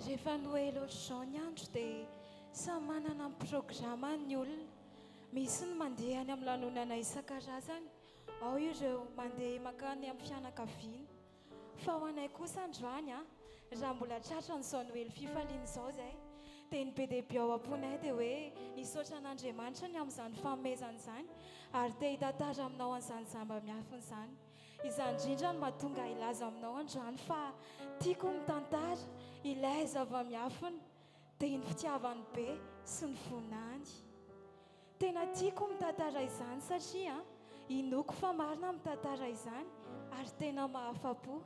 Rehefa Noely ohatr'izao ny andro dia samy manana ny programa ny olona. Misy ny mandeha any amin'ny lanonana isan-karazany, ao ireo mandeha makany amin'ny fianakaviana. Fa ho anay kosa androany raha mbola tratra n'izao Noely fifaliana izao izay, dia ny be dia be ao am-ponay dia hoe hisaotra an'Andriamanitra ny amin'izany fanomezana izany, ary te hitantara aminao an'izany zava-miafina izany. Izany indrindra no mahatonga ilaza aminao androany fa tiako mitantara ilay zava-miafina dia ny fitiavany be sy ny vonany. Tena tiako mitantara izany satria inoko fa marina mitantara izany ary tena mahafa-po.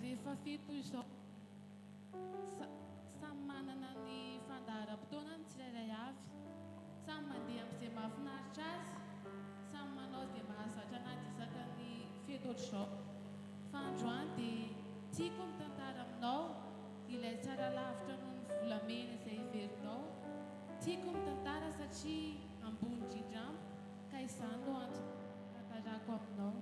Rehefa fito izao samy manana ny fandaharam-potoanany tsirairay avy, samy mandeha amin'izay mahafinaritra azy, samy manao izay mahazatra anaty isaky fety ohatr'izao. Fa androany dia tiako mitantara aminao ilay tsara lavitra noho ny volamena izay iverinao. Tiako mitantara satria ambony indrindra ka izany no antony tantarako aminao.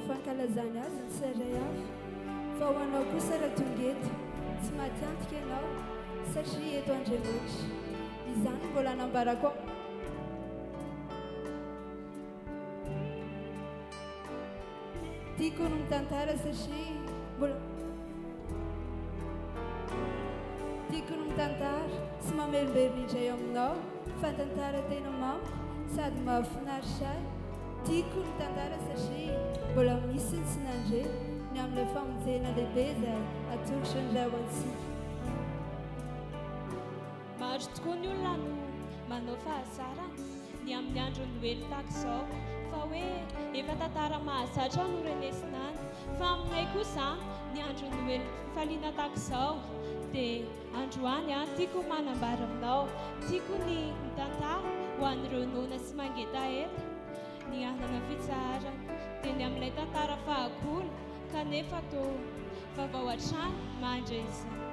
Fankalazana azy ny tsirairay avy, fa ho anao kosa raha tonga eto tsy maty antika ianao satria eto Andriamanitra izany mbola nambarako tiako no mitantara satria mbola tiako no mitantara sy mamerimberina indray aminao fa tantara tena mamo sady mahafinaritra ahy. Tiako ny tantara satria mbola misy ny sy nandre ny amin'ilay famonjena lehibe izay atolotra ny ray ao antsika. maro tokoa ny olona no manao fahazara ny amin'ny andro ny hely tahaka izao fa hoe efa tantara mahazatra no renesina any fa aminay kosa ny andro ny hely faliana tahaka izao dia androany tiako manambara aminao tiako ny mitantara ho an'ireo nona sy mangetaheta ny anana fitsarana dia ny amin'ilay tantara fahagola kanefa toa vaovao hatrany mandray izany.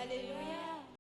Alléluia.